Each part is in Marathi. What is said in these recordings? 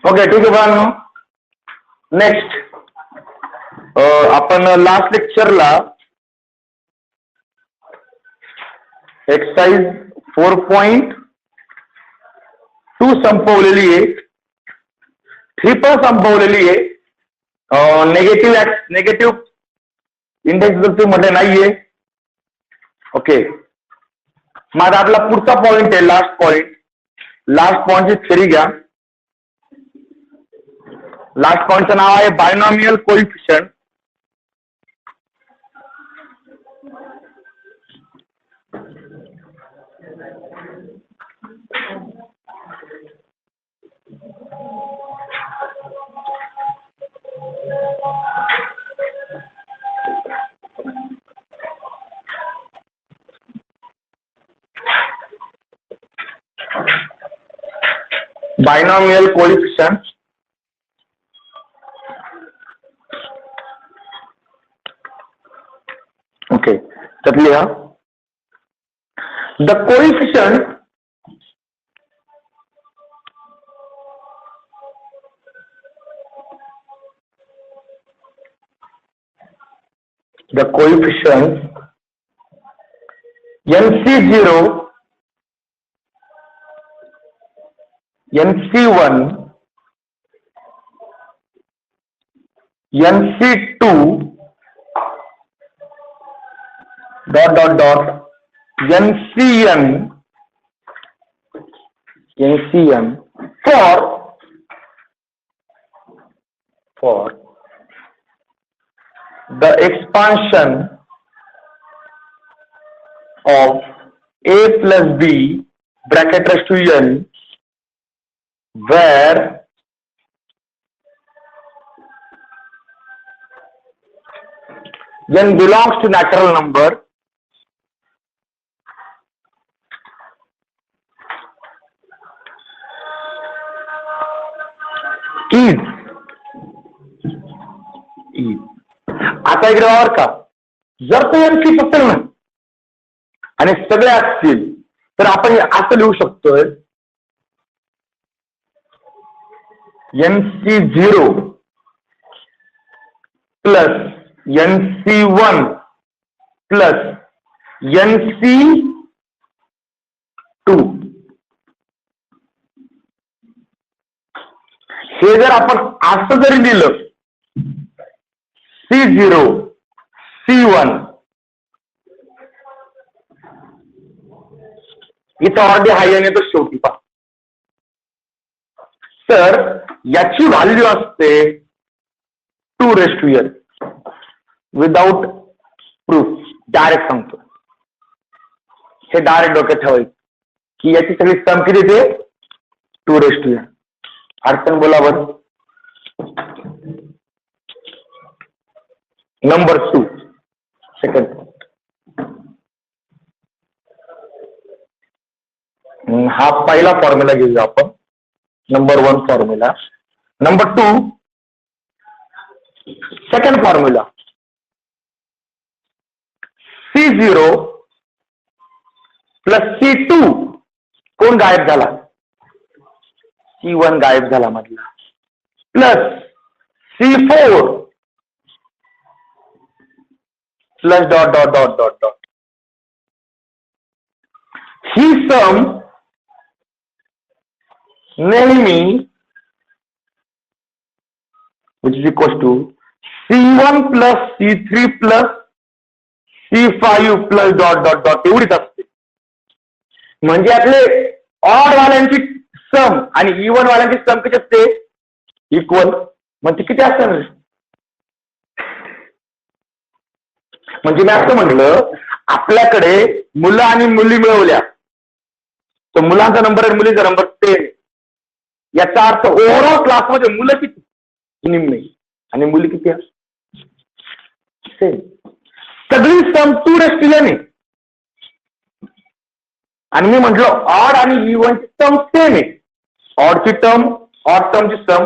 ओके, ठीक आहे बाळांनो. नेक्स्ट आपण लास्ट लेक्चरला एक्सरसाइज 4.2 संपवलेली आहे, 3 पण संपवलेली आहे. नेगेटिव्ह इंडेक्स जर ते म्हटले नाहीये. ओके, मग आपला पुढचा पॉइंट आहे लास्ट पॉइंटची थेरी घ्या. लास्ट पॉइंटचं नाव आहे binomial coefficient. Binomial coefficient. Okay, तर लिहा the coefficient NC0, NC1, NC2 NCN for the expansion of A plus B bracket raised to N, where N belongs to natural number, is आता इकडे वावर का, जर तो NC असेल ना आणि सगळे असतील तर आपण असं लिहू शकतोय NC0 plus NC1 plus NC2. हे जर आपण असं जरी लिहिलं C0 C1, इथं ऑर्डर हाय येतो शेवटी पा. तर याची व्हॅल्यू असते 2n विदाउट प्रूफ. डायरेक्ट सांगतो, हे डायरेक्ट डोक्यात ठेवायचं की याची सगळी सम किती ते 2n. अडचण बोला बरं. नंबर 2 सेकंड, हा पहिला फॉर्म्युला घेऊया आपण. Number 1 formula. Number 2 second formula. C0 plus C2 कोण गायब झाला, C1 गायब झाला मधला, plus C4 plus dot dot dot dot dot. ही सम नेहमी which is equals to C1 plus C3 plus C5 plus dot dot dot एवढीच असते. म्हणजे आपले ऑड वाल्यांची सम आणि इवन वाल्यांची सम किती असते, इक्वल. मग ती किती असते, म्हणजे मी असं म्हटलं आपल्याकडे मुलं आणि मुली मिळवल्या तर मुलांचा नंबर आणि मुलीचा नंबर 10. याचा अर्थ ओव्हरऑल क्लासमध्ये मुलं किती, निम्मे, आणि मुली किती सेम. सगळी सम 2n. आणि मी म्हटलं ऑड आणि इव्हनची सम सेम आहे. ऑडची टर्म ऑड टर्मची सम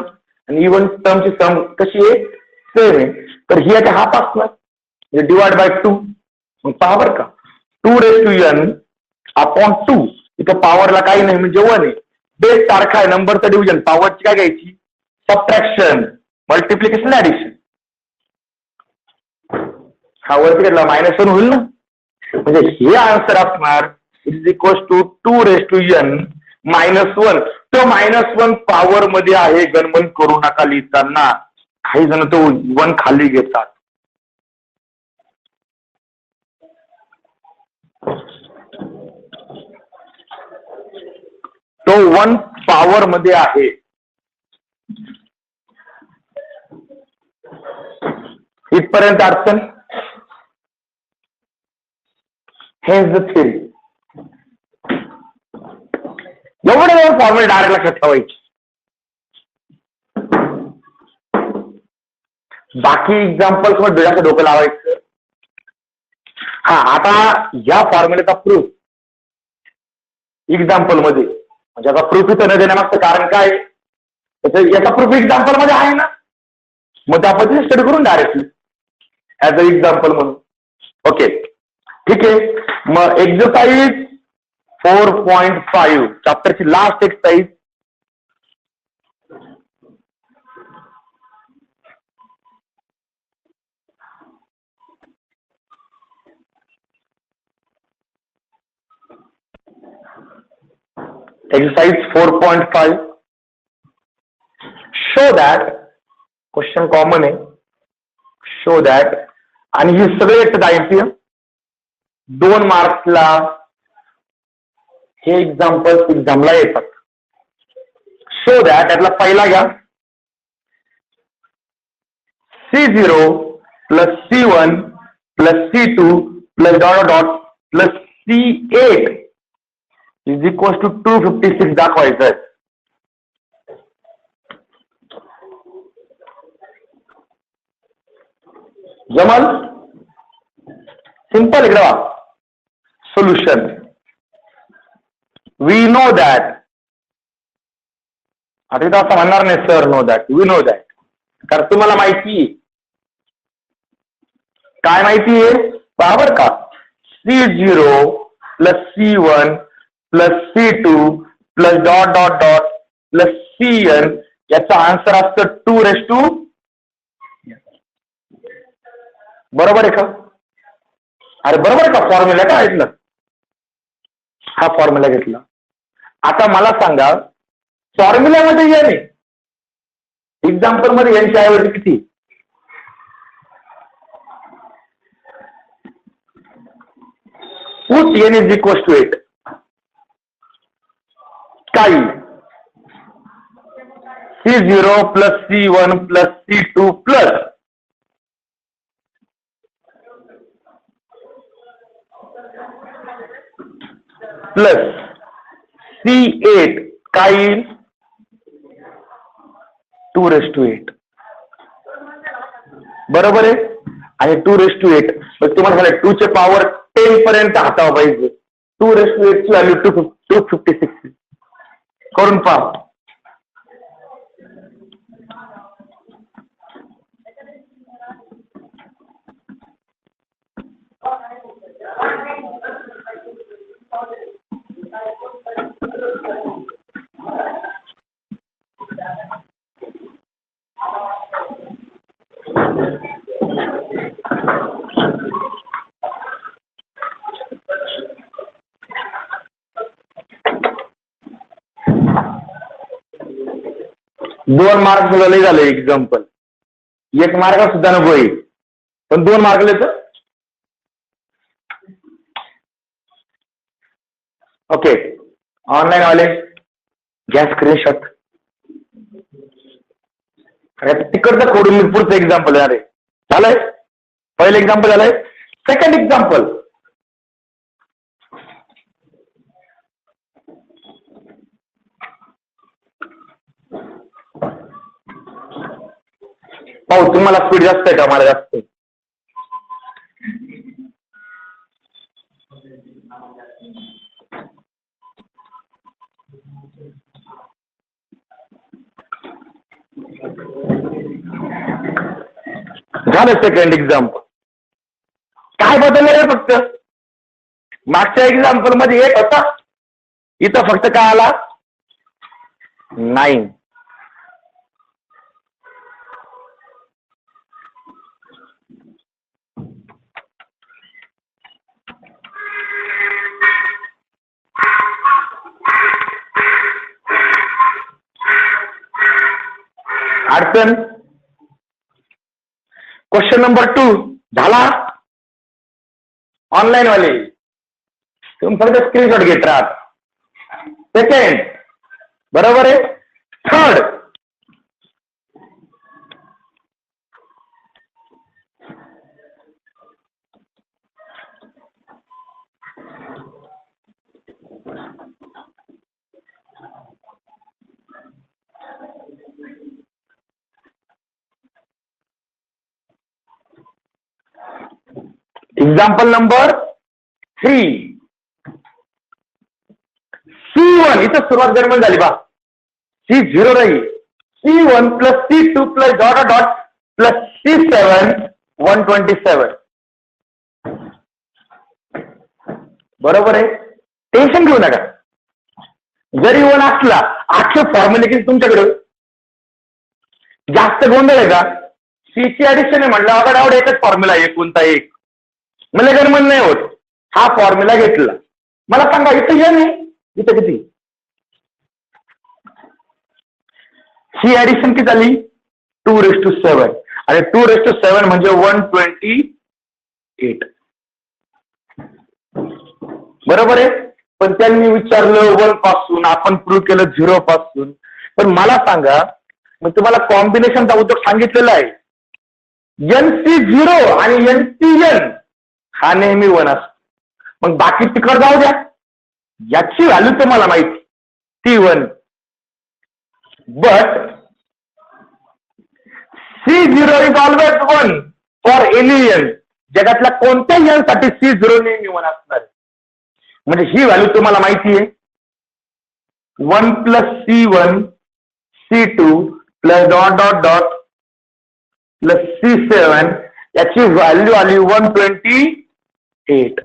आणि इव्हन टर्मची सम कशी आहे, सेम आहे. तर ही आता हाफ असणार डिवाइड बाय 2. मग पहा बरं का, 2n अपॉन 2 इथं पॉवरला काही नाही म्हणजे 1 आहे. बेस सारखा आहे, नंबरचं डिव्हिजन, पॉवरची काय घ्यायची, सबट्रॅक्शन, मल्टिप्लिकेशन, ऍडिशन. हा वरती घेतला -1 होईल ना, म्हणजे हे आन्सर असणार इज इक्वल टू 2n -1. तो -1 पॉवर मध्ये आहे, गणमन करू नका लिहिताना. काही जण तो 1 खाली घेतात. तो 1 पॉवर मध्ये आहे. इथपर्यंत अडचण. हेच द थिअरी. एवढे फॉर्म्युला डायरेक्ट लक्षात ठेवायची. बाकी एक्झाम्पल्स मध्ये जास्त डोकं लावायचं. हा, आता या फॉर्म्युलेचा प्रूफ एक्झाम्पल मध्ये, म्हणजे आता प्रूफ इथं न देण्यामागचं कारण काय, याचा प्रूफ एक्झाम्पल मध्ये आहे ना, मग त्या पद्धतीने स्टडी करून डायरेक्टली ऍज अ एक्झाम्पल म्हणून. ओके, ठीक आहे. मग एक्सरसाइज 4.5 चॅप्टरची last exercise. Exercise 4.5. Show that, question common आहे, शो दॅट, आणि हे सगळे येतात IPM 2 मार्क्सला. हे एक्झाम्पल एक्झामला येतात. शो दॅट, यातला पहिला घ्या, C0 plus C1 plus C2 plus dot dot plus C8 is equal to 256 दाखवायचं आहे. जमल? सिंपल इकडे. Solution, we know that. आता इथं असं म्हणणार नाही sir know that, we know that, कारण तुम्हाला माहिती आहे. काय माहिती आहे बरोबर का, C0 plus C1 plus C2 plus dot dot dot plus Cn, याचा आन्सर असतं 2 बरोबर आहे का. अरे बरोबर आहे का, फॉर्म्युला का ऐकलं, हा फॉर्म्युला घेतला. आता मला सांगा, फॉर्म्युल्यामध्ये एन आहे, एक्झाम्पल मध्ये एनच्या ऐवजी किती, put N is equal to 8. काही C0 plus C1 plus C2 plus C8 काय येईल, 2 बरोबर आहे. आणि 2 मग तुम्हाला झालं 2 चे पॉवर 10 पर्यंत हातावा पाहिजे. 2 ची व्हॅल्यू 256 करून पहा. दोन मार्क सुद्धा लई झालं एक्झाम्पल. 1 मार्क सुद्धा नको आहे, पण 2 मार्क तर ओके. ऑनलाईन वाले घ्या स्क्रीनशॉट. तिकडचं खोडून मी पुढचं एक्झाम्पल आहे. झालंय, पहिलं एक्झाम्पल झालंय. सेकंड एक्झाम्पल, पाहू तुम्हाला स्पीड जास्त आहे का मला जास्त. झालं सेकंड एक्झाम्पल. काय बदललं रे फक्त? मागच्या एक्झाम्पल मध्ये 8 होता, इथं फक्त काय आला 9. अडचण. क्वेश्चन नंबर 2 झाला. ऑनलाईन वाले तुम्ही फक्त स्क्रीनशॉट घेत राहत. सेकंड बरोबर आहे. Third example number 3. C1 इथं सुरुवात गडबड झाली बा. C0 राहील. C1 plus C2 plus dot dot plus C7 127. बरोबर आहे. टेन्शन घेऊ नका. जरी 1 असला अख्खे फॉर्म्युले किती तुमच्याकडे. जास्त गोंधळ आहे का? सी ची ऍडिशन आहे म्हटलं अगड आवड एकच फॉर्म्युला आहे कोणता एक. मला गडबड नाही होत. हा फॉर्म्युला घेतला. मला सांगा इथं हे नाही इथं किती. ही ऍडिशन किती झाली 2:7 आणि 2:7 म्हणजे 128. बरोबर आहे. पण त्यांनी विचारलं 1 पासून, आपण प्रूव्ह केलं 0 पासून. पण मला सांगा मग तुम्हाला कॉम्बिनेशनचा उद्योग सांगितलेला आहे. NC0 आणि NCN हा नेहमी 1 असतो. मग बाकी तिकड जाऊ द्या. याची व्हॅल्यू तुम्हाला माहिती ती 1. But C0 is always 1 for any n. जगातल्या कोणत्याही n साठी C0 नेहमी 1 असणार. म्हणजे ही व्हॅल्यू तुम्हाला माहिती आहे. 1 plus C1 C2 plus dot dot dot plus C7 याची व्हॅल्यू आली 128.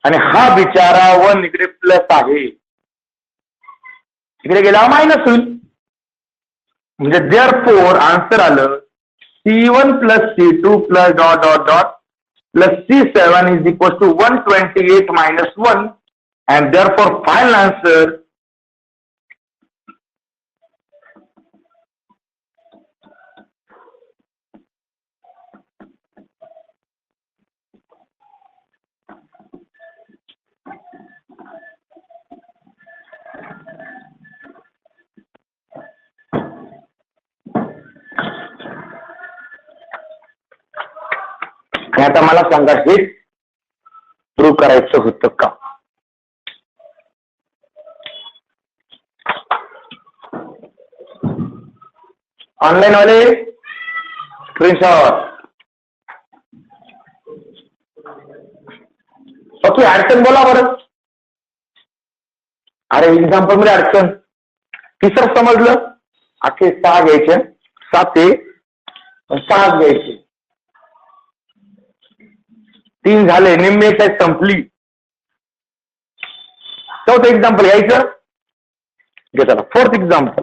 आणि हा बिचारा 1 इकडे प्लस आहे, इकडे गेला मायनस होईल. म्हणजे देअरफॉर आन्सर आलं C1 plus C2 plus dot dot dot plus C7 is equal to 128 minus 1 and therefore final answer आता मला सांगा हे प्रूव्ह करायचं होतं का? ऑनलाईन वाले स्क्रीनशॉट. ओके अडचण बोला बरं. अरे एक्झाम्पल मध्ये अडचण तिसरं समजलं. अखे 6 घ्यायचे 7 6 घ्यायचे 3 झाले. निम्मे साईज संपली. चौथं एक्झाम्पल घ्यायचं. घेताना 4th एक्झाम्पल.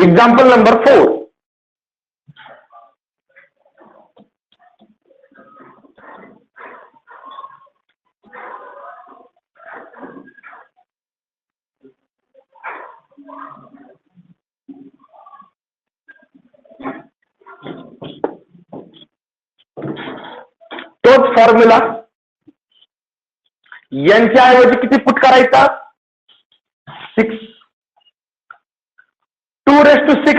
Example number 4. तोच फॉर्म्युला यांच्या ऐवजी किती पुट करायचा 6. 2:6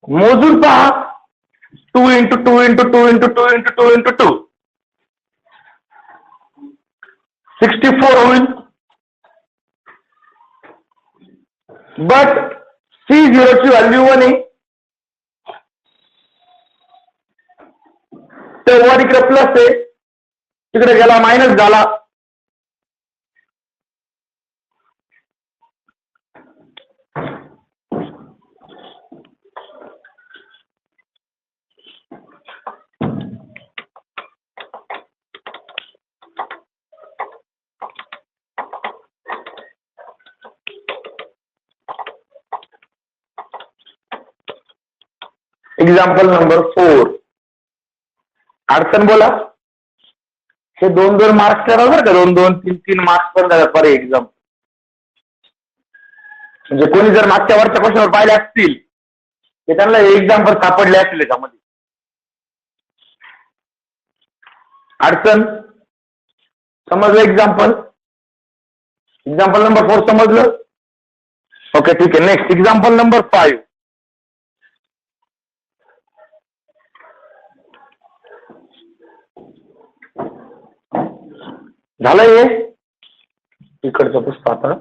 मोजून पहा. 2 × 2 × 2 × 2 × 2 × 2 64 होईल. बट C0 ची व्हॅल्यू 1 आहे. तर 1 इकडे प्लस आहे. तिकडे गेला मायनस झाला. Example number 4. अडचण बोला. हे 2-2 मार्क्स बरं का, 2-2 3-3 मार्क्स पण झाले पर एक्झाम. म्हणजे कोणी जर मागच्या वरच्या क्वेश्चनवर पाहिले असतील तर त्यांना एक्झाम्पल सापडले असतील त्यामध्ये. अडचण समजलं? एक्झाम्पल नंबर 4 समजलं? ओके, ठीक आहे. Next example number 5. झालंय हे इकडचं पुस्तक आता.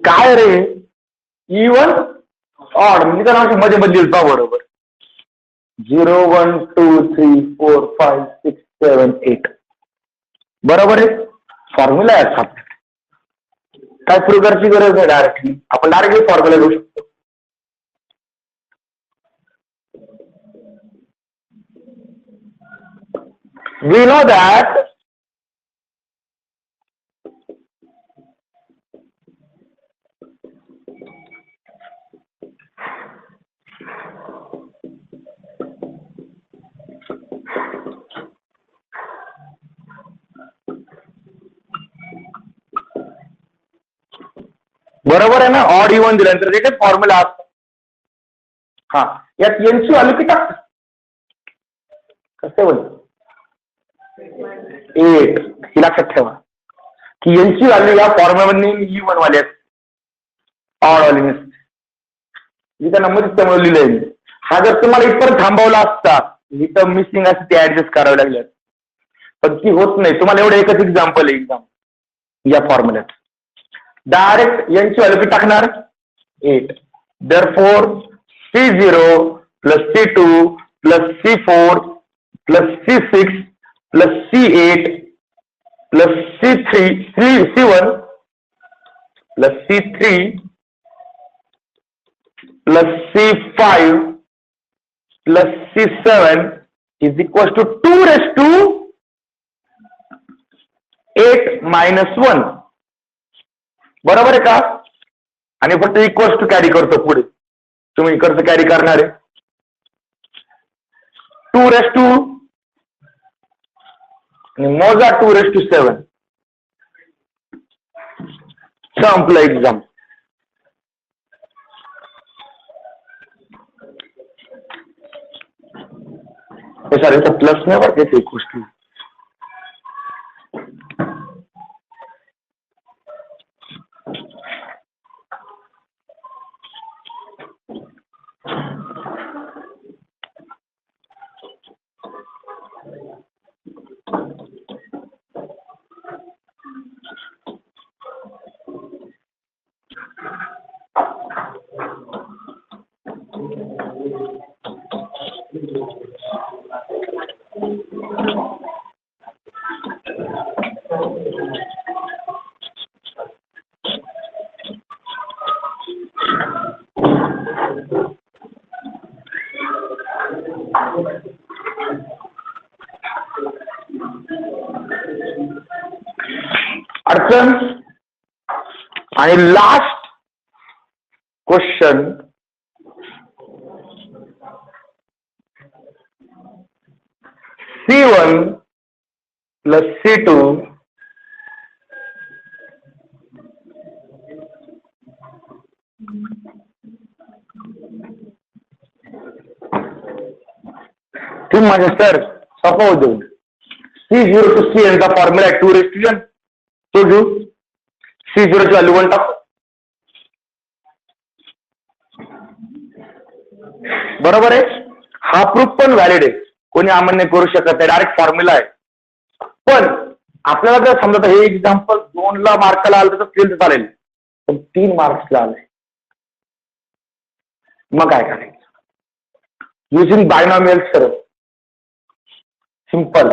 काय रे इवन ऑड म्हणजे का नाव मध्ये बदलेल पा बरोबर. 0 1 2 3 4 5 6 7 8 बरोबर आहे. फॉर्म्युला आहे हा. काय प्रूव्ह करायची गरज नाही. डायरेक्टली आपण डायरेक्टली फॉर्म्युला घेऊ शकतो. वी नो दॅट बरोबर आहे ना. ऑड इव्हन दिल्यानंतर जे काही फॉर्म्युला असतो. हा, यात यांची व्हॅल्यू किती टाकतात? कसं बोलतो 8. ही लक्षात ठेवा की यांची व्हॅल्यू या फॉर्म्युलामध्ये इव्हन वाली असते, ऑड वाली नसते. इथं नंबर त्यामुळे लिहिलंय. हा जर तुम्हाला इथपर्यंत थांबवला असता इथं मिसिंग असते ते ऍडजस्ट करावे लागले, पण ती होत नाही. तुम्हाला एवढं एकच एक्झाम्पल आहे या फॉर्म्युल्यात. डायरेक्ट यांची व्हॅल्यू किती टाकणार 8. Therefore C0 plus C2 plus C4 plus C6 plus C8 plus C1 plus C3 plus C5 plus C7 is equals to 2 raised to 8 minus 1. बरोबर आहे का? आणि फक्त इक्वल्स टू कॅरी करतो पुढे. तुम्ही इकडचं कॅरी करणार आहे 2 raised to आणि मोजा 2 raised to 7. संपलं एक्झाम. हे सर इथं प्लस नाही बरं येते गोष्टी. अडचण. आणि last question, C1 plus C2 तुम्ही माझे सर सोपा होतो. C0 to Cn चा फॉर्म्युला आहे 2 तो घेऊ. C0 ची व्हॅल्यू 1 टाकू. बरोबर आहे. हा प्रूफ पण व्हॅलिड आहे, कोणी अमान्य करू शकत नाही, डायरेक्ट फॉर्म्युला आहे. पण आपल्याला जर समजा हे एक्झाम्पल 2 ला मार्काला आलं तर फेल चालेल, पण 3 मार्क्सला आलंय, मग काय करायचं? Using binomial theorem. Simple.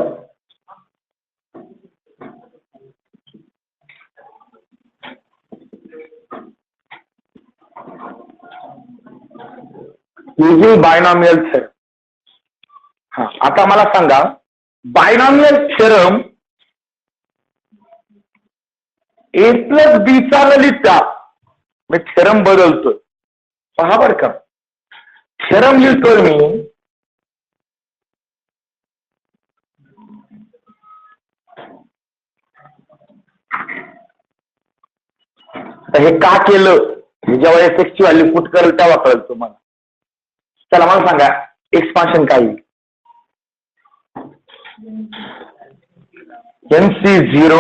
Using binomial theorem. हा, आता मला सांगा, बायनॉमियल थेरम ए प्लस बी चा ललिता, मी थेरम बदलतोय. पहा बर का, थेरम लिहितोय मी हे का केलं, जेव्हा एस एक्स ची व्हॅल्यू पुट करेल तेव्हा कळेल तुम्हाला. चला मला सांगा, एक्सपान्शन काय? NC0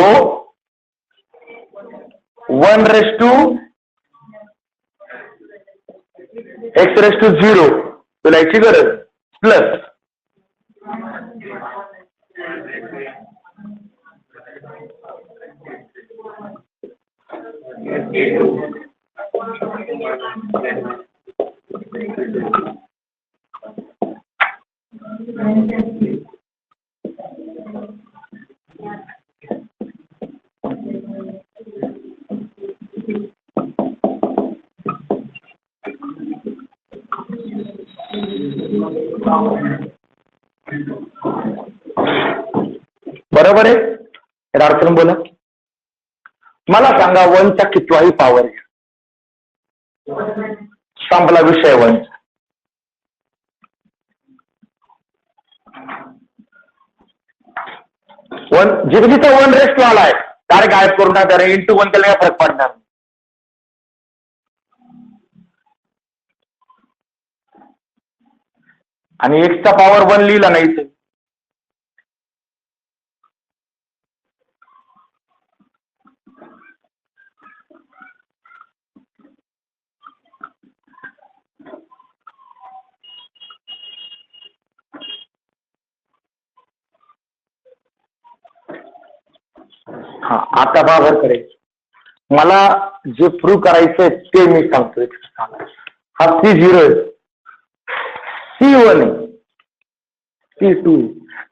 1/(x⁻0) तुला याची गरज, प्लस बरोबर आहे. अडचण बोला. मला सांगा 1चा कितवाही पॉवर घ्या. संपला विषय 1. जिथे 1 आलाय डायरेक्ट गायब करून टाका. इंटू 1 केला फरक पडणार. आणि एक्सचा पॉवर 1 लिहिला नाही ते. हा, आता बघा करे, मला जे प्रूव्ह करायचंय ते मी सांगतोय. हा C0 आहे, C1 आहे, C2.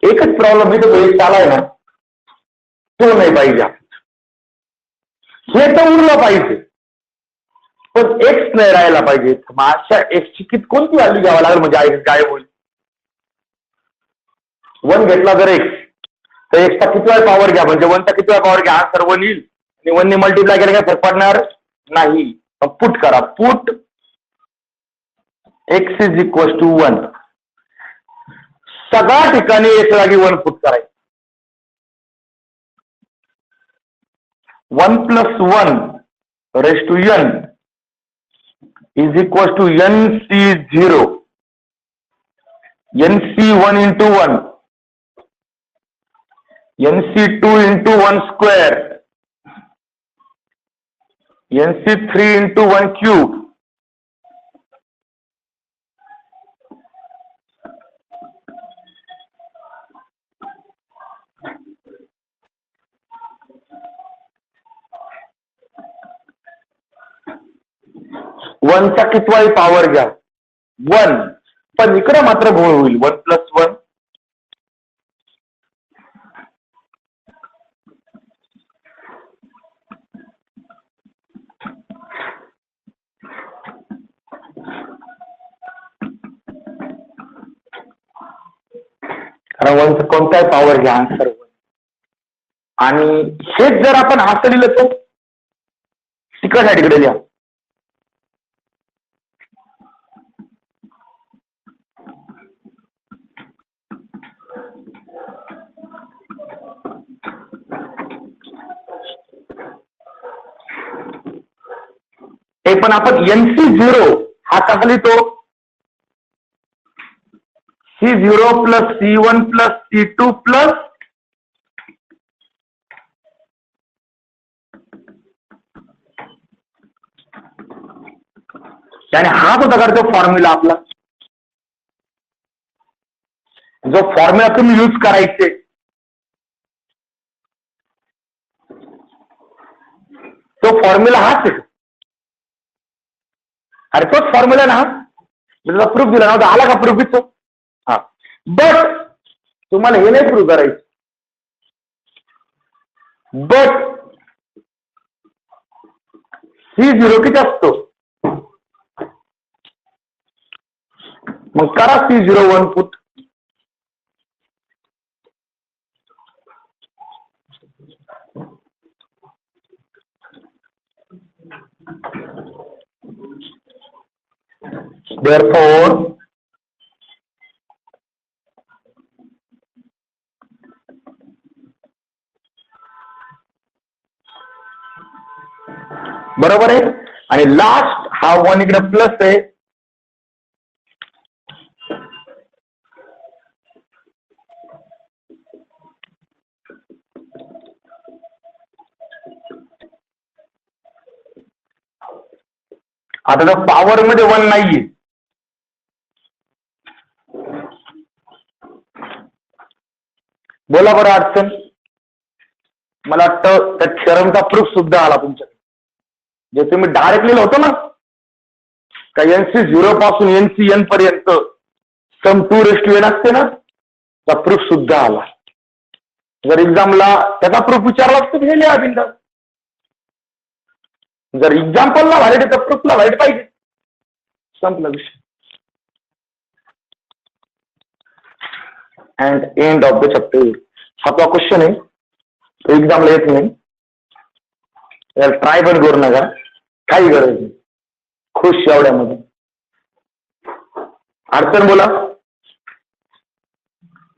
एकच प्रॉब्लेम आहे, तो एक आलाय ना, तो नाही पाहिजे. हे तर उरलं पाहिजे, पण एक्स नाही राहायला पाहिजे. मग अशा एक्सची कोणती व्हॅल्यू घ्यावा लागेल म्हणजे एक्स काय होईल? 1 घेतला जर एक्स, तर एक्सचा किती वेळ पॉवर घ्या, म्हणजे 1चा किती वेळ पॉवर घ्या, हा सर्व येईल. आणि 1 ने मल्टिप्लाय केलं काय फरक पडणार नाही. पुट करा, put X is equal to 1. सगळ्या ठिकाणी एक्स जागी 1 पुट करायचं. 1 + 1 is equal to NC0. NC1 into 1, NC2 into 1 square, NC3 into 1 cube, वनचा कितवाही power घ्या 1, पण इकडे मात्र घोळ होईल. 1 + 1 कारण 1चा कोणताही पॉवर घ्या आन्सर 1. आणि हेच जर आपण असं लिहिलं तर तिकड साईडकडे लिहा. हे पण आपण NC0 हा कसा लिहितो? C0 plus C1 plus C2 plus आणि हाच होता करतो फॉर्म्युला आपला, जो फॉर्म्युला तुम्ही यूज करायचे तो फॉर्म्युला हाच आहे. अरे तोच फॉर्म्युला ना, त्याचा प्रूफ दिला नव्हता, आला का प्रूफ दिसतो? हा, बट तुम्हाला हे नाही प्रूफ करायचं. बट C0 किती असतो? मग करा C01 पुट. Therefore, बरोबर आहे. आणि लास्ट हा 1 इकडे प्लस आहे. आता तर पॉवर मध्ये 1 नाहीये. बोला बरं अडचण. मला वाटतं त्या थेरमचा प्रूफ सुद्धा आला तुमच्याकडे, जे तुम्ही डायरेक्ट लिहिलं होतं ना का NC0 पासून NCN पर्यंत सम 2n असते ना, त्या प्रूफ सुद्धा आला. जर एक्झामला त्याचा प्रूफ विचारला तर हे लिहा बिंदास. जर एक्झाम्पलला व्हॅलिड तर प्रूफला व्हॅलिड पाहिजे. संपला विषय. And end of the chapter. सातवा क्वेश्चन आहे, तो एक्झामला येत नाही, याला ट्राय पण करू नका, काही गरज नाही, खुश एवढ्यामध्ये. अडचण बोला.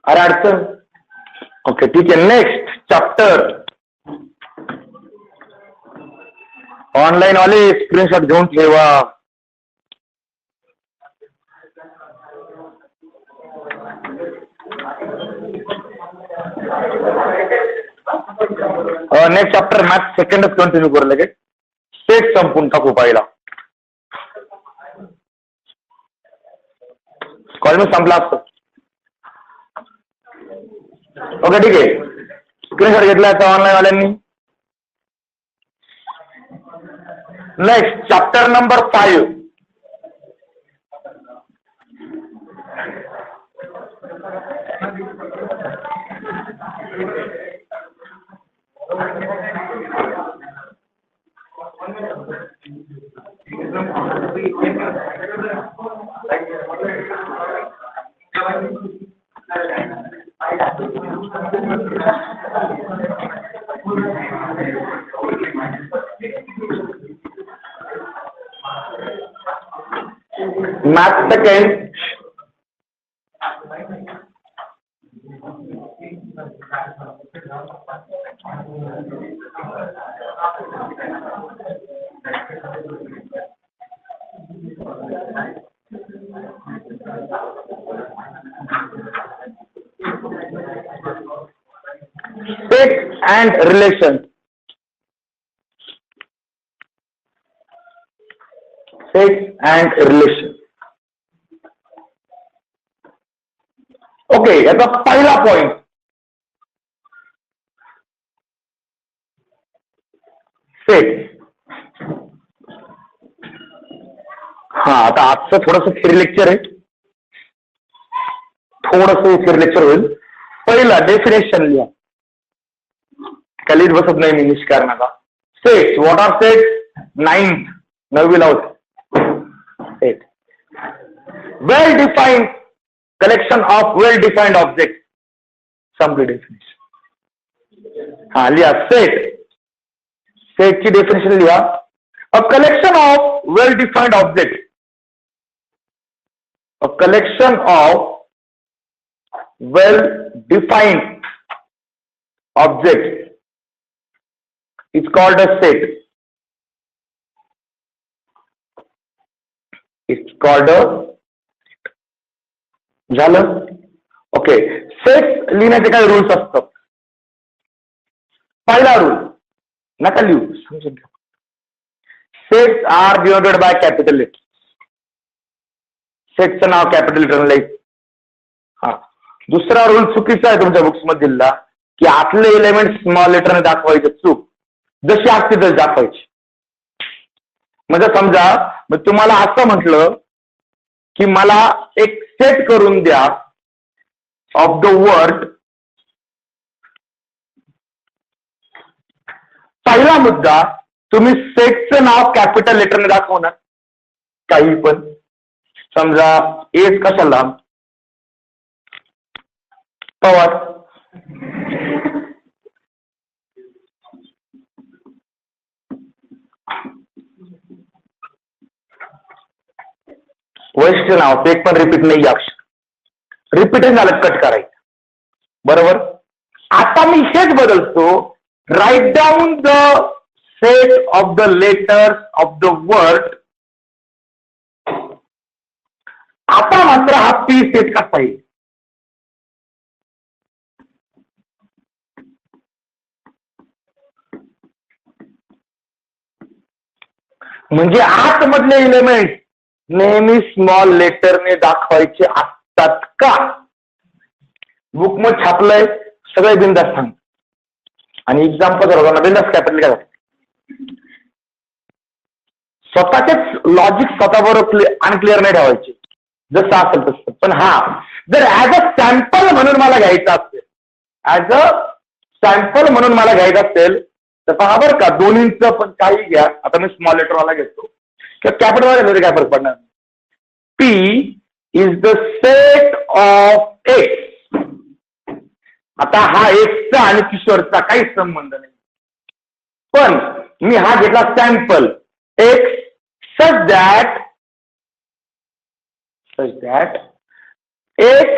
अरे अडचण. ओके ठीक आहे. Next chapter. ऑनलाईन वाले स्क्रीनशॉट घेऊन ठेवा. नेक्स्ट चॅप्टर मॅथ सेकंडच कंटिन्यू करू लगेच. सेट संपून टाकू पहिला. कॉल मी संपला असतो. ओके ठीक आहे. स्क्रीनशॉट घेतला आता ऑनलाईन वाल्यांनी. Next chapter number 5. Math second. Sets and relations. Sets and relations. Okay, याचा पहिला पॉइंट. सेट. हा, आता आजचं थोडंसं थिअरी लेक्चर आहे, थोडंसं थिअरी लेक्चर होईल. पहिला डेफिनेशन लिहा. खालीच बसत नाही मी निष्कारणाचा. Sets. What are sets? 9th 9वीला होते. Set well defined collection of well defined objects. Some definition. हा लिहा सेट. सेटची डेफिनेशन लिहा. A collection of well defined object. A collection of well defined object is called a set. It's called a. झालं. ओके. सेट लिहिण्याचे काही रूल्स असतात. पहिला रूल नका लिहू, समजून घ्या. Sets are denoted by capital letter. सेटचं नाव कॅपिटल लेटर लिहायचं. हा. दुसरा रूल चुकीचा आहे तुमच्या बुक्स मध्ये दिला की आतले एलिमेंट स्मॉल लेटरने दाखवायचे. चूक. जशी असते तशी दाखवायची. म्हणजे समजा मग तुम्हाला असं म्हटलं की मला एक सेट करून द्या ऑफ द वर्ड. पहिला मुद्दा, तुम्ही सेटचं नाव कॅपिटल लेटरने दाखवणार काही पण. समजा एस कशाला पवार. वैशिष्ट्य नाव एक पण रिपीट नाही. अक्षर रिपीट झालं कट करायचं. बरोबर. आता मी हेच बदलतो. Write down the set of the letters of the word. आता मात्र हा पी सेट कसा येईल. म्हणजे आतमधले एलिमेंट नेहमी स्मॉल लेटरने दाखवायचे असतात का. बुक मध्ये छापलंय सगळे बिंदास सांग. आणि एक्झाम्पल होताना बिंदास कॅपिटल काय स्वतःचेच लॉजिक स्वतःबरोबर अनक्लिअर नाही ठेवायचे जसं असेल तसं. पण हा जर ऍज अ सॅम्पल म्हणून मला घ्यायचं असेल, ऍज अ सॅम्पल म्हणून मला घ्यायचं असेल तर पहा बरं का दोन्हींचं पण काही घ्या. आता मी स्मॉल लेटरवाला घेतो किंवा कॅपिटल वाला घेतो, काय फरक पडणार. P is the set of x. आता हा एक्सचा आणि किशोरचा काही संबंध नाही. पण मी हा घेतला sample x such that x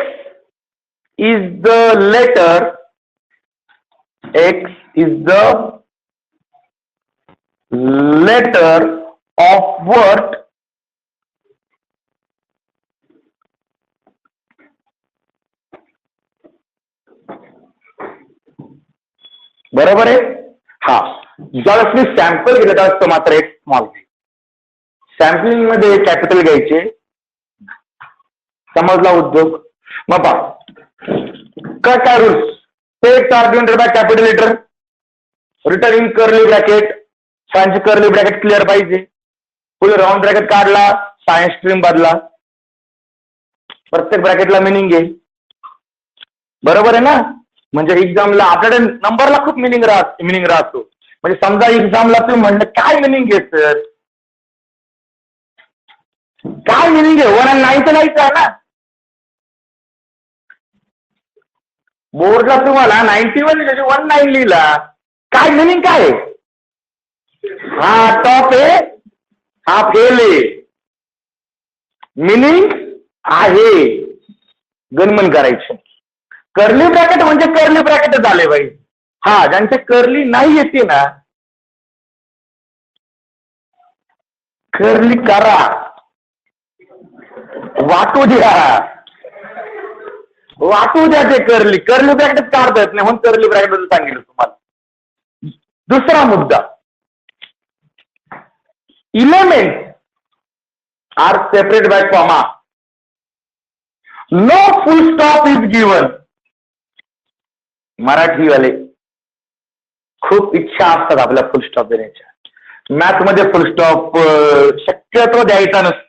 is the letter, x is the letter of word बरोबर आहे. हा ज्यावेळेस मी सॅम्पल घेतला त्यावेळेस तो मात्र एक स्मॉल. सॅम्पलिंग मध्ये कॅपिटल घ्यायचे. समजला उद्योग. मग पहा काय rules. Sets are denoted by capital letter. Return in curly bracket. Science curly bracket clear पाहिजे. पुढे राऊंड ब्रॅकेट काढला सायन्स स्ट्रीम बदला. प्रत्येक ब्रॅकेटला मिनिंग आहे. बरोबर आहे ना. म्हणजे एक्झामला आपल्याकडे नंबरला खूप मिनिंग राहतो. म्हणजे समजा एक्झामला तुम्ही म्हणलं काय मिनिंग आहे सर, काय मिनिंग आहे. 1 आणि 9 तर नाहीच आहे ना. बोर्डला तुम्हाला 91 19 लिहिला. काय मिनिंग काय आहे. हा टॉप आहे, हा फेल आहे. मिनिंग आहे गणमन करायचं. कर्ली ब्रॅकेट म्हणजे कर्ली ब्रॅकेट झाले बाई. हा ज्यांचे कर्ली नाही येते ना कर्ली करा, वाटू द्या ते कर्ली ब्रॅकेट काढता येत नाही म्हणून कर्ली ब्रॅकेट बद्दल सांगितलं तुम्हाला. दुसरा मुद्दा, element are separate by comma. No full stop is given. मराठीवाले खूप इच्छा असतात आपल्या फुल स्टॉप देण्याच्या. मॅथ मध्ये फुल स्टॉप शक्यतो द्यायचा नसतो.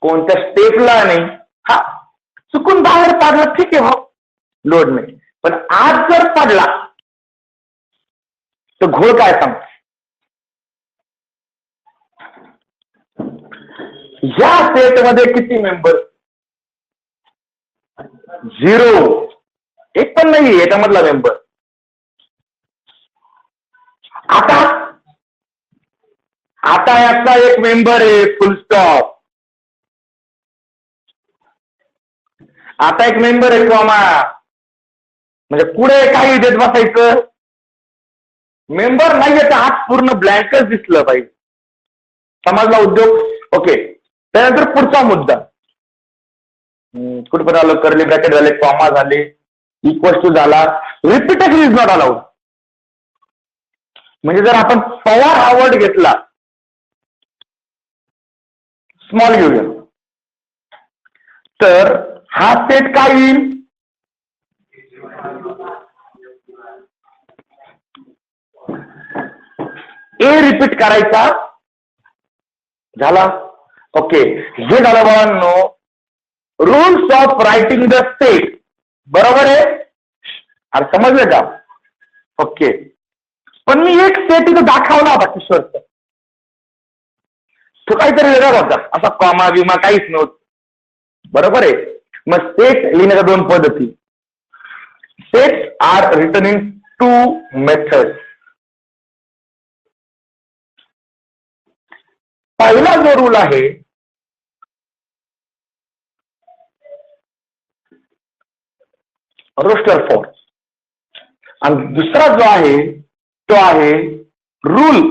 कोणत्या स्टेपला नाही. हा चुकून बाहेर पडला ठीक आहे हो, लोड नाही. पण आज जर पडला तर घोळ काय सांग. या सेटमध्ये किती मेंबर. 0. एक पण नाही याच्यामधला मेंबर. आता याचा एक मेंबर आहे फुल स्टॉप. आता एक मेंबर आहे कॉमा. म्हणजे पुढे काही देत बसायचं मेंबर नाहीये तर आज पूर्ण ब्लँकच दिसलं पाहिजे. समजला उद्योग. ओके. त्यानंतर पुढचा मुद्दा कुठपर्यंत आलं. कर्ली ब्रॅकेट झाले, कॉमा झाले, इक्वल टू झाला, रिपीटेशन इज नॉट अलाउड. म्हणजे जर आपण पवार हा वर्ड घेतला, स्मॉल घेऊया, तर हा सेट काय येईल. ए रिपीट करायचा झाला. ओके. हे झालं बाळांनो rules of writing the set. बरोबर आहे. अरे समजलं का. ओके. पण मी एक सेट इथं दाखवला होता किशोरचा. तो काहीतरी वेगळा होता, असा कॉमा विमा काहीच नव्हतं. बरोबर आहे. मग सेट लिहिण्याच्या दोन पद्धती. Set are written in two methods. पहिला जो रूल आहे रोस्टर फॉर्म आणि दुसरा जो आहे तो आहे रूल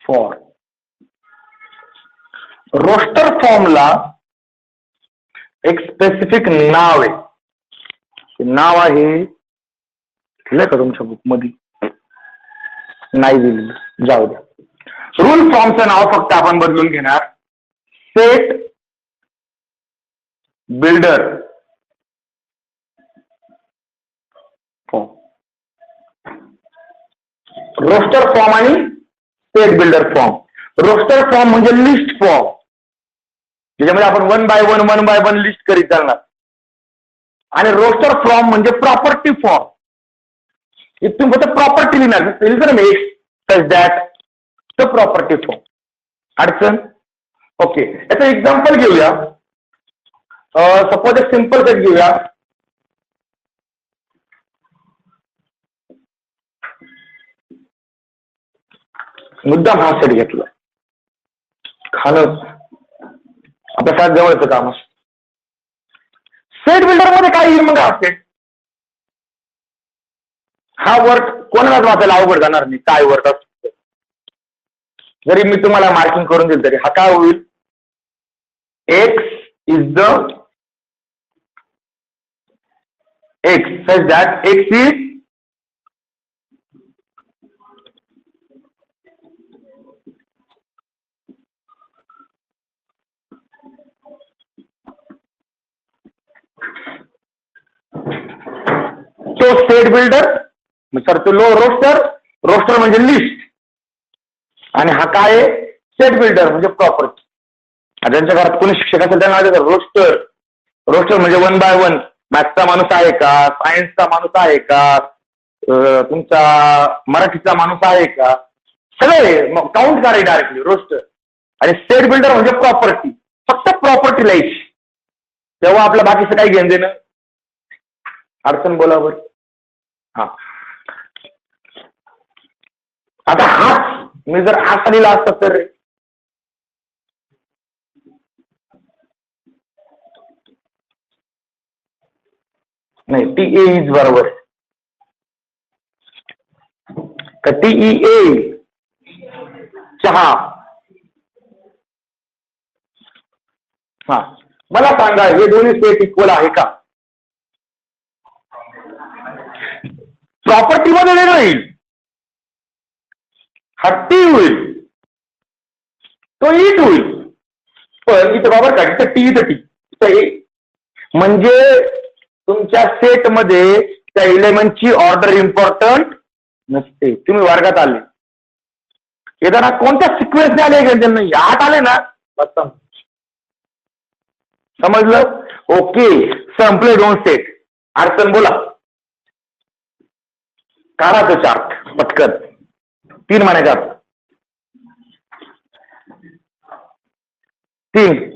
फॉर. रोस्टर फॉर्मला एक स्पेसिफिक नाव आहे. नाव आहे दिलंय का तुमच्या बुक मध्ये. नाही दिलेलं, जाऊ द्या. रूल फॉर्मचं नाव फक्त आपण बदलून घेणार. Set builder form. Roster form आणि set builder form. Roster form म्हणजे लिस्ट फॉर्म, ज्याच्यामध्ये आपण वन बाय वन लिस्ट करीत जाणार. आणि रोस्टर फॉर्म म्हणजे प्रॉपर्टी फॉर्म. इथून फक्त प्रॉपर्टी लिहिणार such that the property form. अडचण. ओके. याचं एक्झाम्पल घेऊया. सपोज एक सिंपल सेट घेऊया. मुद्दाम हा सेट घेतला. खाणं आपल्या सात जवळचं काम असतं. सेट बिल्डर मध्ये काय येईल मग हा सेट. हा वर्ड कोणालाच वाचायला अवघड जाणार नाही. काय वर्ड असतो जरी मी तुम्हाला मार्किंग करून दिलं तरी हा काय होईल. X is the x such that x is तो सेट बिल्डर. सर तो रोस्टर. रोस्टर म्हणजे लिस्ट आणि हा काय सेट बिल्डर म्हणजे प्रॉपर्टी. ज्यांच्या घरात कोणी शिक्षक असेल त्यांना रोस्टर. रोस्टर म्हणजे वन बाय वन. मॅथ्सचा माणूस आहे का, सायन्सचा माणूस आहे का, तुमचा मराठीचा माणूस आहे का, सगळे काउंट करायचे डायरेक्टली रोस्टर. आणि सेट बिल्डर म्हणजे प्रॉपर्टी. फक्त प्रॉपर्टी लाईच तेव्हा आपलं बाकीचं काही घेणं देणं. अडचण बोलावर. हा आता हाच मी जर असा लिहिला असता तर नाही. टी ए इज बरोबर का. टी ई ए चहा. हा मला सांगा हे दोन्ही सेट इक्वल आहे का. प्रॉपर्टी मध्ये वेगळं येईल. हा टी होईल तो इट होईल. पण इथं बरोबर का इथं टी इथं टी. म्हणजे तुमच्या सेट मध्ये त्या एलिमेंटची ऑर्डर इम्पॉर्टंट नसते. तुम्ही वर्गात आले येताना कोणत्या सिक्वेन्सने आले नाही. आठ आले ना बस समजलं. ओके. संपले दोन सेट. अडचण बोला. काढा तो चार्ट पटकन. 3 महिन्याच्या 3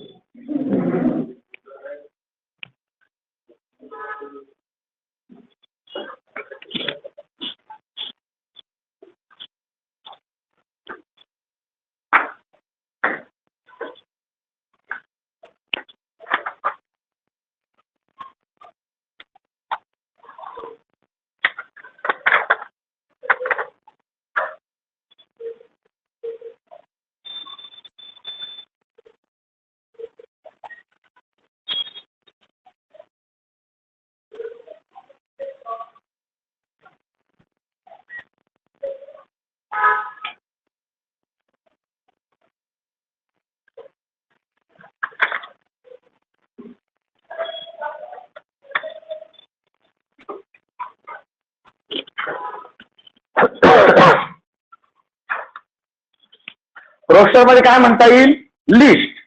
रोस्टर मध्ये काय म्हणता येईल, लिस्ट,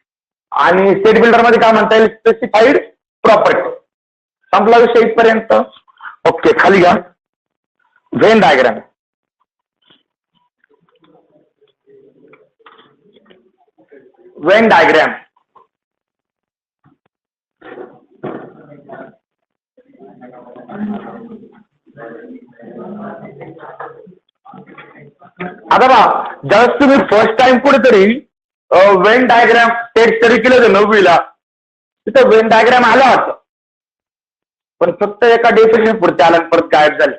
आणि स्टेट बिल्डर मध्ये काय म्हणता येईल, स्पेसिफाईड प्रॉपर्टी. संपला विषय इथपर्यंत. ओके, खाली घ्या. Venn diagram. व्हेन डायग्राम आता बा, ज्यावेळेस तुम्ही फर्स्ट टाइम कुठेतरी व्हेन डायग्राम स्टेट स्टडी केलं होतं 9वीला, तिथं व्हेन डायग्राम आला होता, पण फक्त एका डेफिनेशन पुढे आला, परत गायब झाले.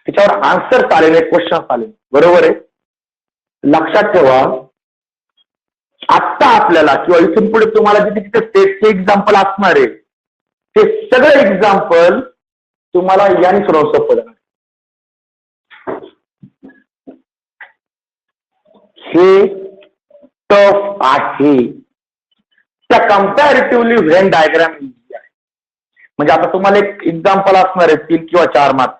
त्याच्यावर आन्सर आले नाही, क्वेश्चन आले. बरोबर आहे. लक्षात ठेवा, आत्ता आपल्याला किंवा इथून पुढे तुम्हाला जिथे तिथे स्टेटचे एक्झाम्पल असणार आहे, ते सगळे एक्झाम्पल तुम्हाला याने सोपं जाणार. हे टफ आहे. त्या कम्पॅरेटिव्हली व्हेन डायग्राम इझी आहे. म्हणजे आता तुम्हाला एक एक्झाम्पल असणार आहे 3 किंवा 4 मार्क,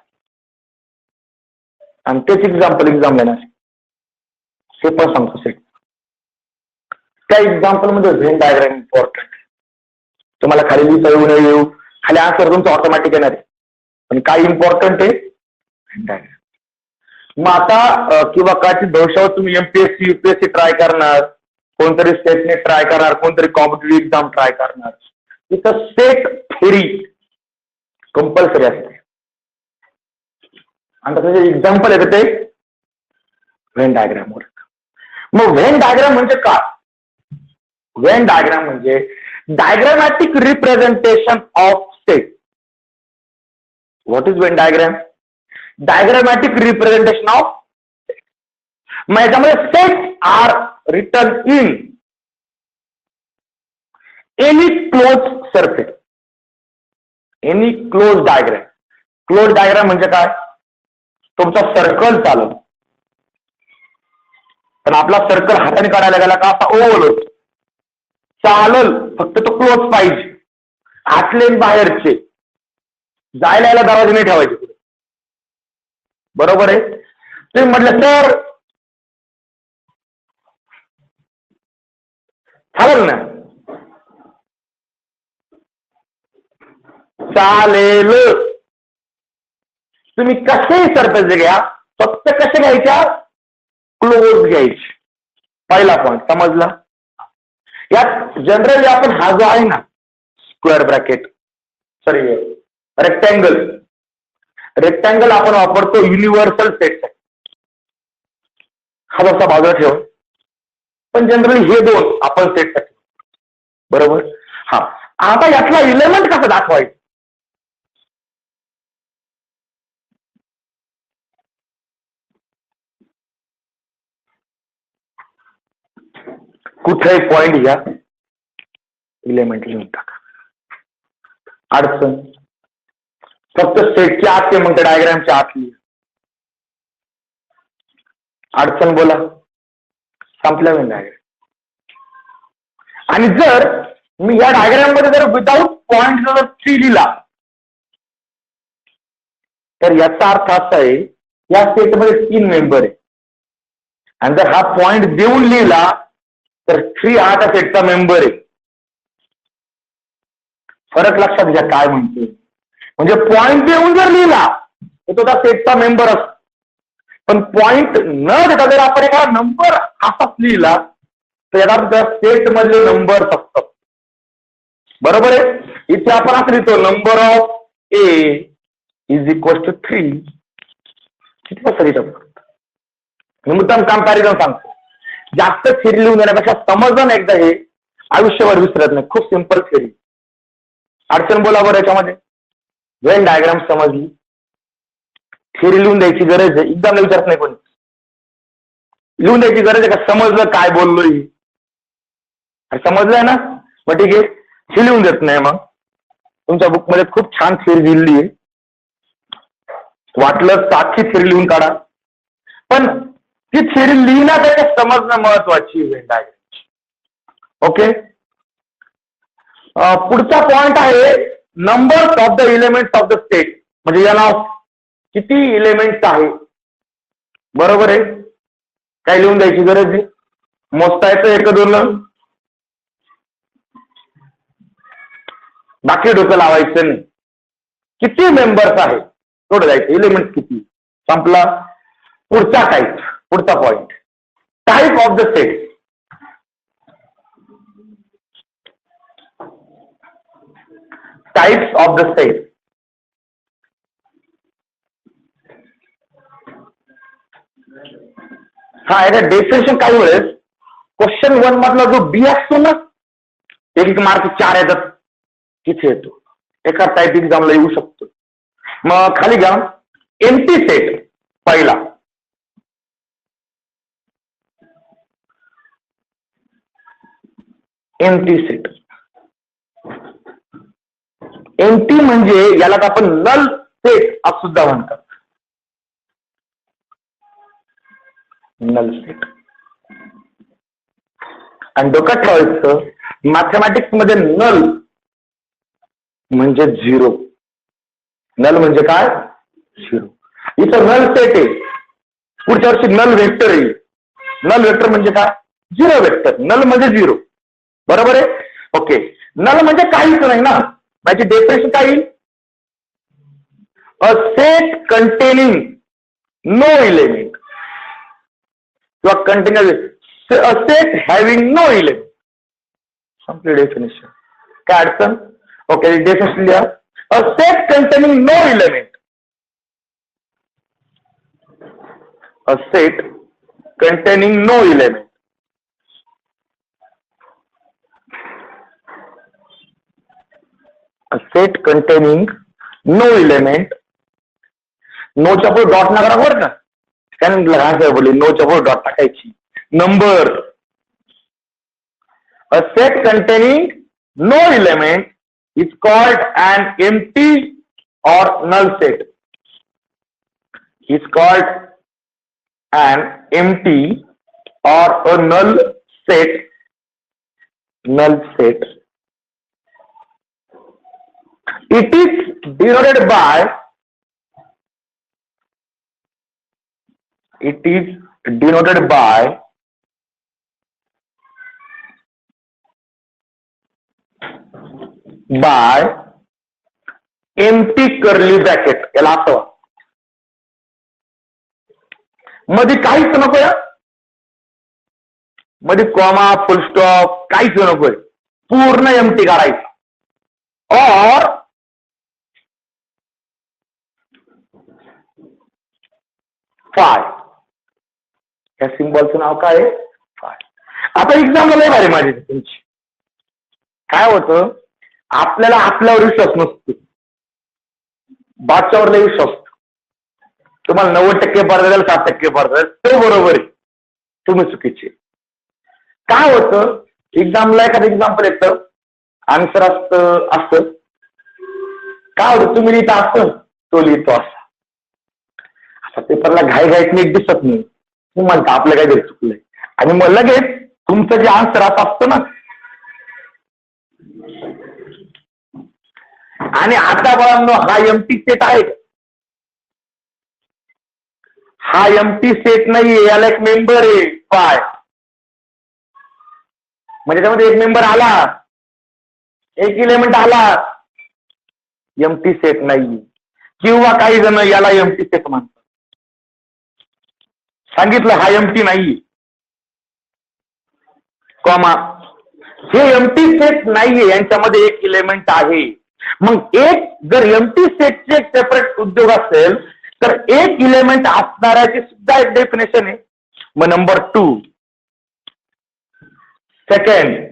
आणि तेच एक्झाम्पल एक्झाम येणार आहे. हे पण सांगतो सेट. त्या एक्झाम्पल मध्ये व्हेन डायग्राम इम्पॉर्टंट. तुम्हाला खाली लिहिता येऊ नये येऊ, खाली आन्सर तुमचं ऑटोमॅटिक येणार आहे, पण काय इम्पॉर्टंट आहे, व्हेन डायग्राम. मग आता किंवा काची भविष्यावर तुम्ही एमपीएससी युपीएससी ट्राय करणार, कोणतरी स्टेटने ट्राय करणार, कोणतरी कॉम्पिटेटिव्ह एक्झाम ट्राय करणार, इथं स्टेट थेरी कंपल्सरी असते. आणि त्याचे एक्झाम्पल येतं ते व्हेन डायग्रामवर. मग व्हेन डायग्राम म्हणजे काय? व्हेन डायग्राम म्हणजे diagrammatic representation of state. What is Venn diagram? Diagrammatic representation of. मग याच्यामध्ये state are written in any close surface, any close diagram. Close diagram म्हणजे काय? तुमचा सर्कल चालल, पण आपला सर्कल हाताने काढायला गेला का असा ओव्हल होतो. चालल, फक्त तो क्लोज पाहिजे. आतले बाहेरचे जायला यायला दरवाजे नाही ठेवायचे पुढे. बरोबर आहे. तुम्ही म्हटलं सर चालेल ना, चालेल. तुम्ही कसेही सरफेस घ्या, फक्त कसे घ्यायच्या, क्लोज घ्यायचे. पहिला पॉइंट समजला. यात जनरली आपण हा जो आहे ना square bracket, sorry rectangle, rectangle आपण वापरतो युनिव्हर्सल सेटसाठी. हा जसा बाजूला ठेव, पण जनरली हे दोन आपण सेटसाठी. बरोबर. हा, आता यातला इलेमेंट कसं दाखवायचं? कुठेही पॉइंट घ्या, इलेमेंट लिहून टाका. अडचण फक्त सेटच्या आत ते मग डायग्रामच्या आत लिहा. अडचण बोला, संपल्या मी डायग्राम. आणि जर मी या डायग्राम मध्ये जर विदाउट पॉइंट जर 3 लिहिला, तर याचा अर्थ असा आहे या सेटमध्ये 3 मेंबर आहे, आणि जर हा पॉइंट देऊन लिहिला तर 3 हा त्या सेटचा मेंबर आहे. फरक लक्षात घ्या काय म्हणते. म्हणजे पॉइंट देऊन जर लिहिला तर तो त्या सेटचा मेंबर असतो, पण पॉइंट न देता जर आपण एखादा नंबर असाच लिहिला तर याला त्या सेट मधले नंबर असतात. बरोबर आहे. इथे आपण असं लिहितो number of A is equal to 3. किती वाजता लिहितो? मुद्दाम कम्पॅरिझन सांगतो. जास्त थिअरी लिहून देण्यापेक्षा समजलं ना एकदा, हे आयुष्यभर विसरत नाही. खूप सिंपल थिअरी. अडचण बोला बरं याच्यामध्ये. व्हेन डायग्राम समजली, थिअरी लिहून द्यायची गरज आहे. एकदम विचारत नाही कोणी. लिहून द्यायची गरज आहे का? समजलं काय बोललोय, समजलंय ना, मग ठीक आहे. ही लिहून देत नाही, मग तुमच्या बुक मध्ये खूप छान थिअरी दिलेली आहे. वाटलं साखी थिअरी लिहून काढा, पण ती थिअरी लिहिण्यापेक्षा समजणं महत्वाची व्हेन डायग्राम. ओके. पुढचा पॉइंट आहे number of the elements of the state, म्हणजे एन ऑफ किती इलेमेंट्स आहे, बरोबर आहे. काय लिहून द्यायची गरज आहे, मोजता येतं एक दोन, बाकी डोकं लावायचं नाही. किती मेंबर्स आहे थोडं जायचं, एलिमेंट किती, संपला. पुढचा टाईप, पुढचा point, type of the set. Types of the set. हा, याचा डेफिनेशन काही वेळेस क्वेश्चन 1 मधला जो बी असतो ना, एक मार्क 4 येतात, तिथे येतो. एका टाईप एक्झामला येऊ शकतो. मग खाली घ्या, एम्प्टी सेट पहिला. Empty set. एम्प्टी म्हणजे याला आपण नल सेट असं सुद्धा म्हणतात. Null set. आणि डोक्यात ठेवायचं, मॅथमॅटिक्स मध्ये नल म्हणजे 0. नल म्हणजे काय, 0. इथं नल सेट आहे, पुढच्या वर्षी नल वेक्टर येईल. नल वेक्टर म्हणजे काय, 0 वेक्टर. नल म्हणजे 0, बरोबर आहे. ओके, नल म्हणजे काहीच नाही ना. त्याची डेफिनेशन काय येईल, a set containing no element किंवा containing a set having no element. संपली डेफिनेशन. काय अडचण. ओके, डेफिनेशन लिहा, a set containing no element. A set containing no element. A set containing no element. नोच्या पुढे डॉट ना करा बरं का, काय लहान बोलले, नोच्या पुढे डॉट टाकायची. Number. A set containing no element is called an empty or null set. Is called an empty or a null set. Null set. It is denoted by, it is denoted by empty curly bracket. याला असं मध्ये काहीच नकोय, मध्ये कॉमा फुल स्टॉप काहीच नकोय, पूर्ण एम्प्टी काढायचं. और फाय. या सिम्बॉलचं नाव काय आहे, फाय. आता एक्झाम्पल आहे भारी माझी तुमची. काय होतं, आपल्याला आपल्यावर विश्वास नसतो, बादशावर लय विश्वास असतो. तुम्हाला 90% पडतात, 7% पडतात, ते बरोबर आहे, तुम्ही चुकीचे. काय होतं, एक्झामला एखादं एक्झाम्पल येतं, आन्सर असतं. काय होतं, तुम्ही लिहिता असतं, तो लिहितो असा. आता पेपरला घाईघाईत नीट दिसत नाही, तुम्ही म्हणता आपलं काहीतरी चुकलंय, आणि मग लगेच तुमचं जे आन्सर असतं ना. आणि आता बघा, हा एम्प्टी सेट आहे, हा एम्प्टी सेट नाहीये, याला एक मेंबर आहे फाय. म्हणजे त्यामध्ये एक मेंबर आला, एक एलिमेंट आला, एम्प्टी सेट नाही. किंवा काही जण याला एम्प्टी सेट म्हणतात. सांगितलं हा एम्प्टी नाही, कॉमा, हे एम्प्टी सेट नाहीये, यांच्यामध्ये एक एलिमेंट आहे. मग एक जर एम्प्टी सेटचे एक सेपरेट उद्योग असेल, तर एक एलिमेंट असणाऱ्याची सुद्धा एक डेफिनेशन आहे. मग number 2, second,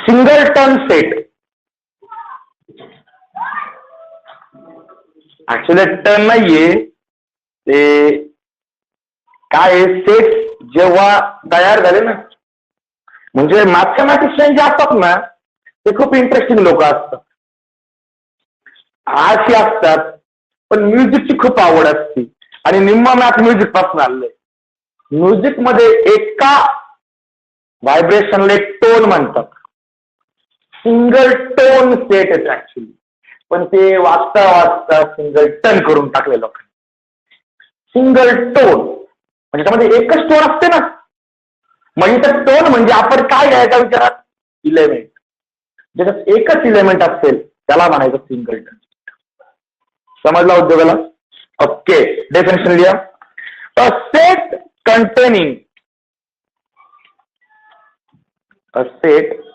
singleton set. Actually turn नाहीये ते, काय सेट जेव्हा तयार झाले ना, म्हणजे मॅथमॅटिशियन जे असतात ना, ते खूप इंटरेस्टिंग लोक असतात, अशी असतात, पण म्युझिकची खूप आवड असते, आणि निम्मा मॅथ म्युझिक पासून आलंय. म्युझिक मध्ये एका व्हायब्रेशनला एक टोन म्हणतात. सिंगल टोन सेट येते ऍक्च्युली, पण ते वाचता वाचता सिंगल टन करून टाकले लोकांनी. सिंगल टोन म्हणजे त्यामध्ये एकच टोन असते ना. म्हणजे तर टोन म्हणजे आपण काय घ्यायचा विचारात, इलेमेंट. ज्याच्यात एकच इलेमेंट असेल त्याला म्हणायचं सिंगल टन. समजला उद्योगाला? ओके, डेफिनेशन लिहा. A set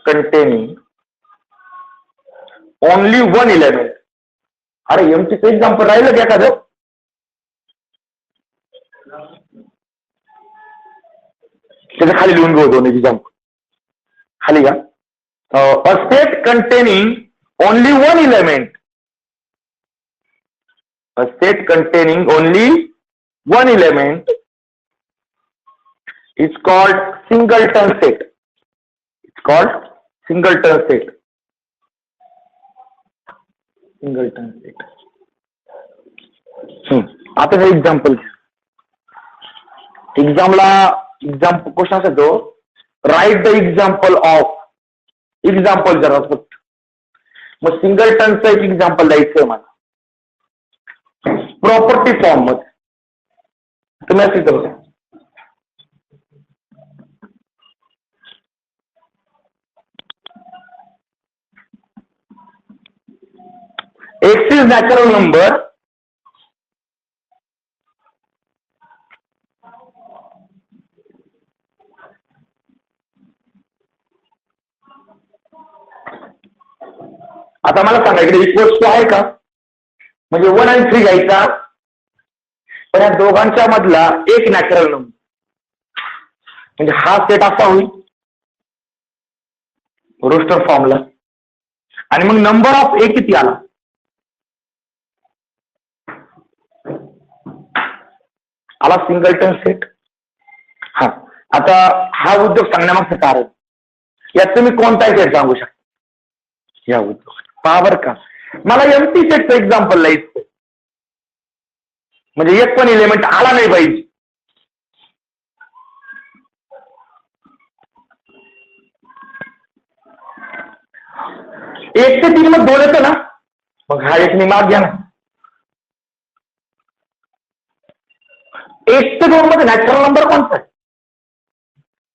containing only one element. अरे एमटीचं एक्झाम्पल राहिलं का एखादं? त्याच्या खाली लिहून घेऊ दोन एक्झाम्पल खाली का. अ set containing only one element. A set containing only one element is called singleton set. It's called singleton set. Singleton set. आता हे एक्झाम्पल एक्झाम्पल क्वेश्चन असा तो, write the example of. Example जरा फक्त. मग सिंगलटनचं एक एक्झाम्पल द्यायचं मला प्रॉपर्टी फॉर्म मध्ये. तुम्ही असे करू. एक्स इज नॅचरल नंबर आता मला सांगा इकडे इक्वल्स टू आहे का? म्हणजे 1 आणि 3 घ्यायचा, पण या दोघांच्या मधला एक नॅचरल नंबर. म्हणजे हा सेट असा होईल रोस्टर फॉर्मला. आणि मग नंबर ऑफ ए किती आला? आला सिंगलटन सेट. हा, आता हा उद्योग सांगण्यामागचं कारण, यात तुम्ही कोणताही सेट सांगू शकता. या उद्योग पावर का, मला एमटी सेटचं एक्झाम्पल लिहायचं. म्हणजे एक पण इलेमेंट आला नाही पाहिजे. एक ते 3 मग 2 येतं ना, मग हा एक मी माग घ्या ना. 1 ते 2 मध्ये नॅचरल नंबर कोणता आहे?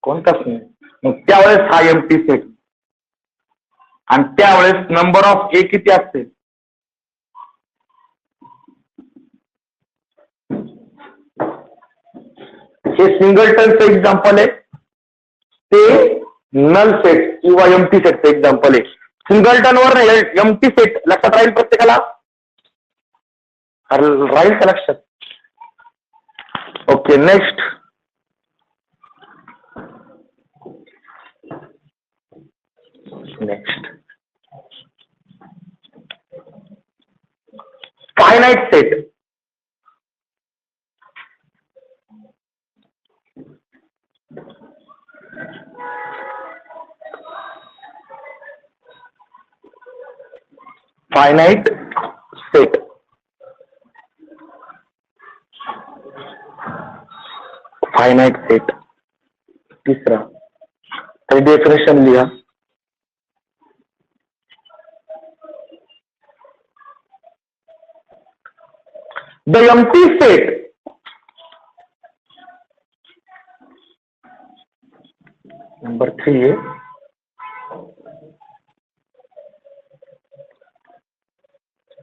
कोणताच नाही. मग त्यावेळेस हा एमटी सेट. आणि त्यावेळेस नंबर ऑफ ए किती असते? हे सिंगलटनचं एक्झाम्पल आहे, ते नल सेट किंवा एमटी सेटचं एक्झाम्पल आहे. सिंगलटनवर एमटी सेट लक्षात राहील प्रत्येकाला? राहील का लक्षात? Okay, next. Finite set. Finite set. Finite set तिसरा. डेफिनेशन लिहा. The empty set number 3 है.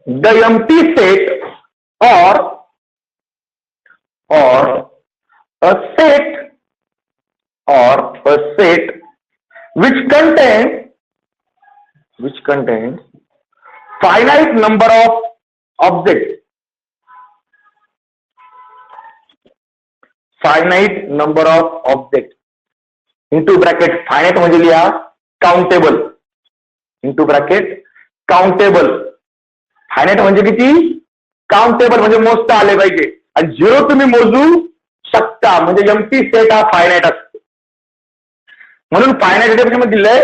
The empty set or a set which contains finite number of objects. Finite number of objects into bracket finite म्हणजे लिहा countable into bracket countable. Finite म्हणजे किती? काउंटेबल म्हणजे मोजता आले पाहिजे. आणि 0 तुम्ही मोजू शकता म्हणजे एम्प्टी सेट हा फायनाइट असतो. म्हणून फायनाइट डेफिनेशन मध्ये दिलंय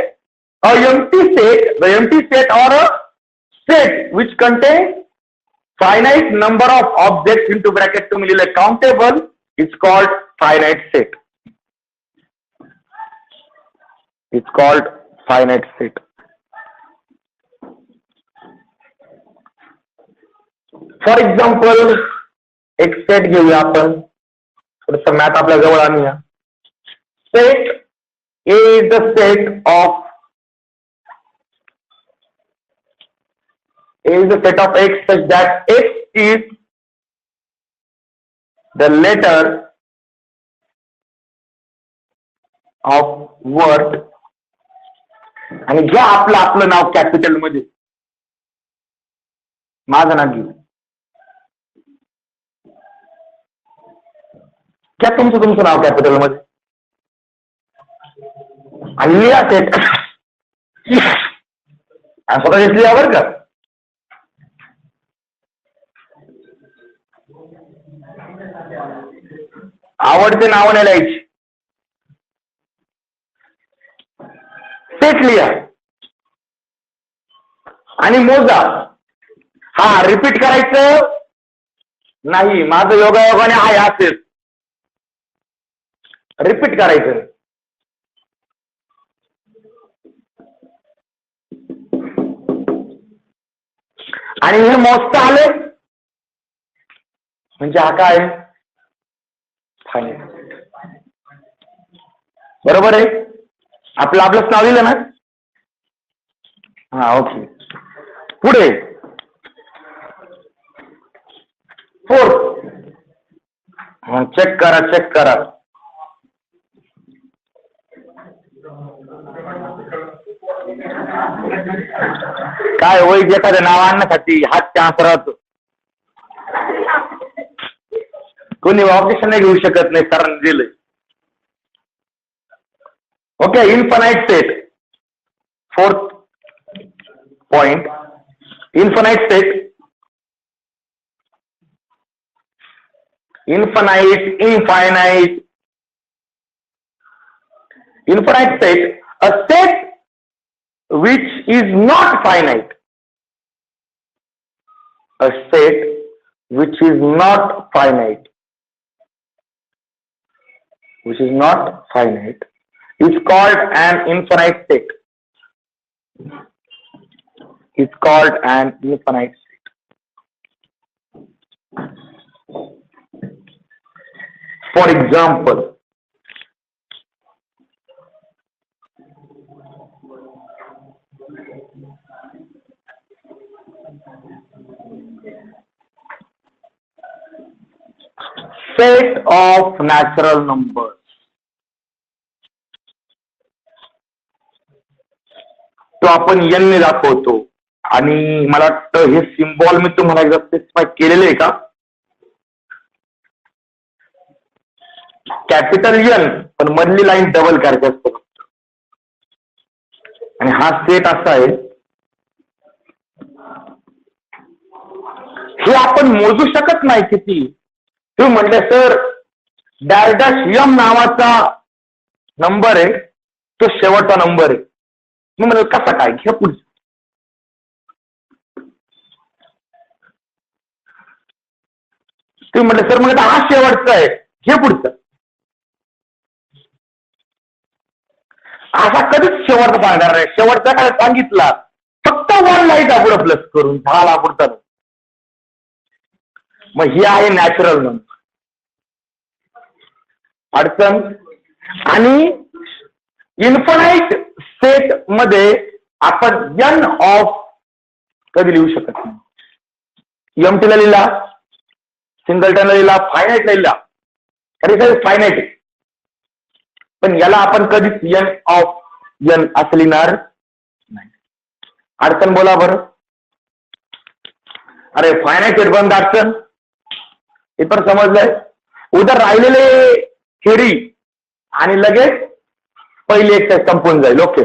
अ एम्प्टी सेट और a set which contain finite number of objects into bracket तुम्ही लिहिलंय countable It's called finite set. It's called finite set. For example एक सेट घेऊया आपण, थोडस मॅथ आपल्या जवळ आणूया. Set is the set of x such that x is the letter of word. आणि घ्या आपलं नाव कॅपिटल मध्ये, माझं नाव घेऊ, घ्या तुमचं नाव कॅपिटल मध्ये आणि लिहा सेट. स्वतः लिहा बरं का. आवडते नाव नाही लिहायची, सेट लिहा आणि मोजा. हा रिपीट करायचं नाही, माझं योगायोगाने आहे असेल, रिपीट करायचं. आणि हे मोजता आले म्हणजे हा काय फायनाईट. बरोबर आहे. आपलंच नाव लिहिलं ना. हा ओके. पुढे 4. चेक करा. काय होईल एखादं नाव आणण्यासाठी हात चान्स राहतो. कोणी ऑब्जेक्शन नाही घेऊ शकत नाही, सरांनी दिलंय. Okay. Infinite set. 4th point. Infinite set. Infinite set. A set which is not finite. A set which is not finite. Is called an infinite set. It's called an infinite set. For example, set of natural numbers. तो आपण n ने दाखवतो आणि मला वाटतं हे सिम्बॉल मी तुम्हाला एकदा स्पेसिफाय केलेले आहे का. कॅपिटल N पण मधली लाईन डबल करायची असते. आणि हा सेट असा आहे, हे आपण मोजू शकत नाही किती. तुम्ही म्हटले सर डॅश M नावाचा नंबर आहे, तो शेवटचा नंबर आहे. मी म्हणलं कसा काय, घ्या पुढचं. तुम्ही म्हटलं सर मग हा शेवटचा आहे, घे पुढचं. असा कधीच शेवटचा सांगणार नाही. शेवटचा काय सांगितला फक्त 1 लाईट पुढे प्लस करून झाला पुढचा. मग ही आहे नॅचरल नंबर. अडचण. आणि इन्फानाइट सेट मध्ये आपण n ऑफ कधी लिहू शकत नाही. एमटी ला लिहिला, सिंगलटन ला लिहिला, फायनाईट ला लिहिला, तरी फायनाईट. पण याला आपण कधीच n ऑफ n असं लिहिणार नाही. अडचण बोला बरं. अरे फायनाईट सेट बंद अडचण. हे पण समजलंय. उद्या राहिलेले थेरी आणि लगेच पहिली एक्सरसाइज संपून जाईल. ओके.